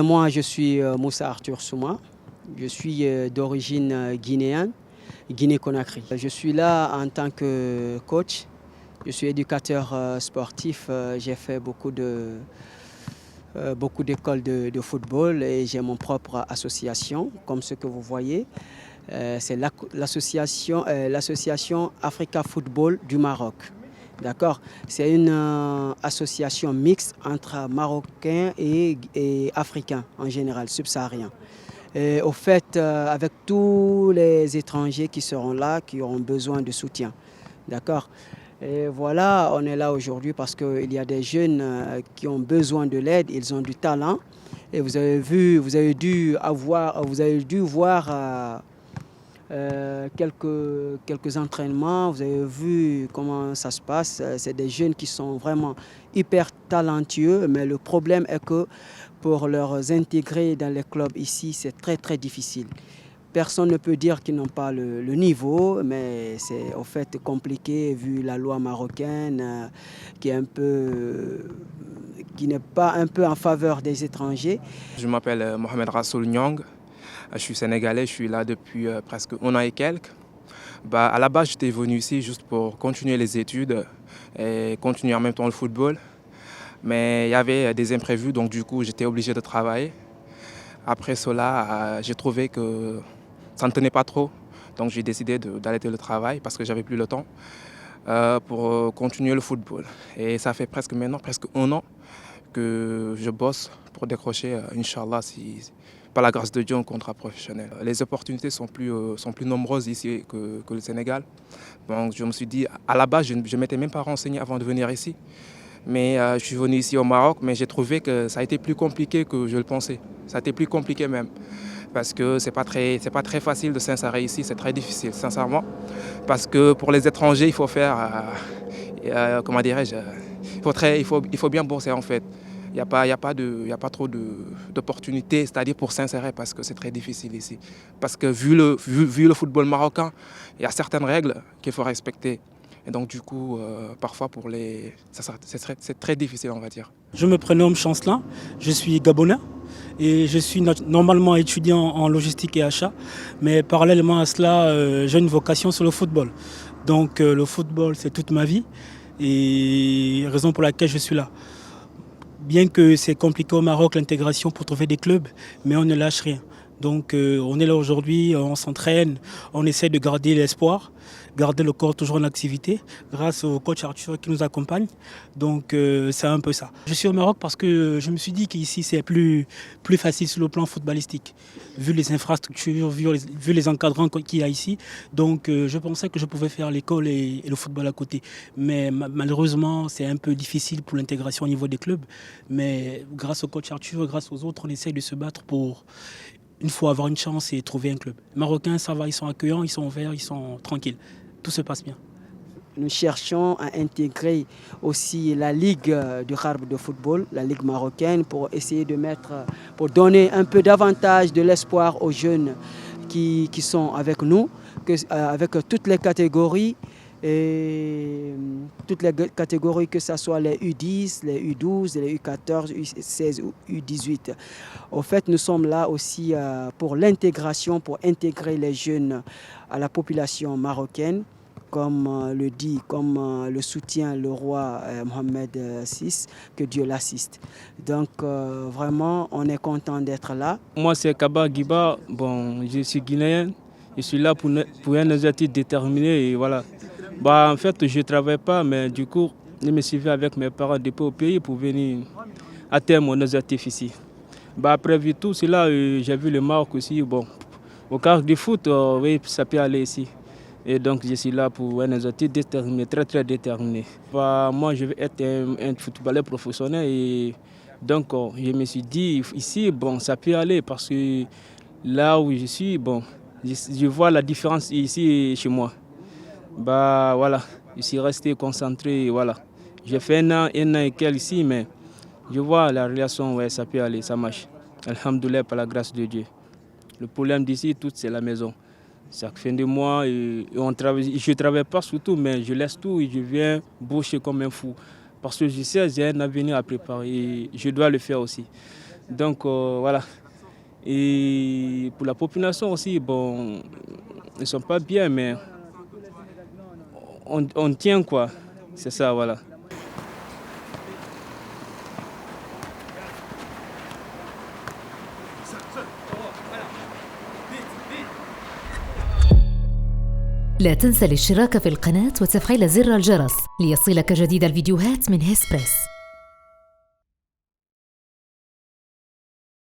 Moi, je suis Moussa Arthur Souma. Je suis d'origine guinéenne, Guinée-Conakry. Je suis là en tant que coach. Je suis éducateur sportif. J'ai fait beaucoup d'écoles de football et j'ai mon propre association, comme ce que vous voyez. C'est l'association Africa Football du Maroc. D'accord. C'est une association mixte entre Marocains et Africains en général, subsahariens. Et au fait, avec tous les étrangers qui seront là, qui auront besoin de soutien. D'accord. Et voilà, on est là aujourd'hui parce qu'il y a des jeunes qui ont besoin de l'aide, ils ont du talent. Et vous avez dû voir quelques entraînements, vous avez vu comment ça se passe. C'est des jeunes qui sont vraiment hyper talentueux, mais le problème est que pour leur intégrer dans les clubs ici, c'est très très difficile. Personne ne peut dire qu'ils n'ont pas le niveau, mais c'est au fait compliqué vu la loi marocaine qui n'est pas un peu en faveur des étrangers. Je m'appelle Mohamed Rassoul Nyong. Je suis sénégalais, je suis là depuis presque un an et quelques. À la base, j'étais venu ici juste pour continuer les études et continuer en même temps le football. Mais il y avait des imprévus, donc du coup, j'étais obligé de travailler. Après cela, j'ai trouvé que ça ne tenait pas trop. Donc j'ai décidé d'arrêter le travail parce que j'avais plus le temps pour continuer le football. Et ça fait presque un an que je bosse pour décrocher, Inch'Allah, par la grâce de Dieu, un contrat professionnel. Les opportunités sont plus nombreuses ici que le Sénégal. Donc je me suis dit, à la base, je ne m'étais même pas renseigné avant de venir ici. Mais je suis venu ici au Maroc, mais j'ai trouvé que ça a été plus compliqué que je le pensais. Ça a été plus compliqué même. Parce que c'est pas très facile de s'insérer ici, c'est très difficile, sincèrement. Parce que pour les étrangers, il faut faire, comment dirais-je, il faut bien bosser en fait. Il n'y a pas trop d'opportunités, c'est-à-dire pour s'insérer, parce que c'est très difficile ici. Parce que vu le football marocain, il y a certaines règles qu'il faut respecter. Et donc du coup, parfois c'est très difficile, on va dire. Je me prénomme Chancelin, je suis gabonais et je suis normalement étudiant en logistique et achat. Mais parallèlement à cela, j'ai une vocation sur le football. Donc le football, c'est toute ma vie et raison pour laquelle je suis là. Bien que c'est compliqué au Maroc l'intégration pour trouver des clubs, mais on ne lâche rien. Donc on est là aujourd'hui, on s'entraîne, on essaie de garder l'espoir, garder le corps toujours en activité grâce au coach Arthur qui nous accompagne. Donc c'est un peu ça. Je suis au Maroc parce que je me suis dit qu'ici c'est plus facile sur le plan footballistique, vu les infrastructures, vu les encadrants qu'il y a ici. Donc je pensais que je pouvais faire l'école et le football à côté. Mais malheureusement c'est un peu difficile pour l'intégration au niveau des clubs. Mais grâce au coach Arthur, grâce aux autres, on essaie de se battre pour une fois avoir une chance et trouver un club. Les Marocains, ça va, ils sont accueillants, ils sont ouverts, ils sont tranquilles. Tout se passe bien. Nous cherchons à intégrer aussi la Ligue du Harb de football, la Ligue marocaine, pour essayer pour donner un peu davantage de l'espoir aux jeunes qui sont avec nous, avec toutes les catégories. Que ce soit les U10, les U12, les U14, U16, U18. Au fait, nous sommes là aussi pour l'intégration, pour intégrer les jeunes à la population marocaine, comme le soutient le roi Mohamed VI, que Dieu l'assiste. Donc vraiment, on est content d'être là. Moi, c'est Kaba Giba, je suis guinéen, je suis là pour un objectif déterminé et voilà. En fait, je ne travaille pas, mais du coup, je me suis vu avec mes parents depuis au pays pour venir atteindre mon objectif ici. Après tout cela, j'ai vu le Maroc aussi. Au cas du foot, oui, ça peut aller ici. Et donc, je suis là pour un objectif déterminé, très très déterminé. Moi, je veux être un footballeur professionnel et donc, je me suis dit, ici, ça peut aller parce que là où je suis, je vois la différence ici chez moi. Voilà, je suis resté concentré, voilà. J'ai fait un an et quelques ici, mais je vois la relation, ouais, ça peut aller, ça marche. Alhamdoulilah, par la grâce de Dieu. Le problème d'ici, tout, c'est la maison. Chaque fin de mois, je ne travaille pas surtout, mais je laisse tout et je viens boucher comme un fou. Parce que je sais, j'ai un avenir à préparer et je dois le faire aussi. Donc voilà. Et pour la population aussi, bon, ils ne sont pas bien, mais on tient quoi. C'est ça, voilà. لا تنسى الاشتراك في القناة وتفعيل زر الجرس ليصلك جديد الفيديوهات من هسبريس.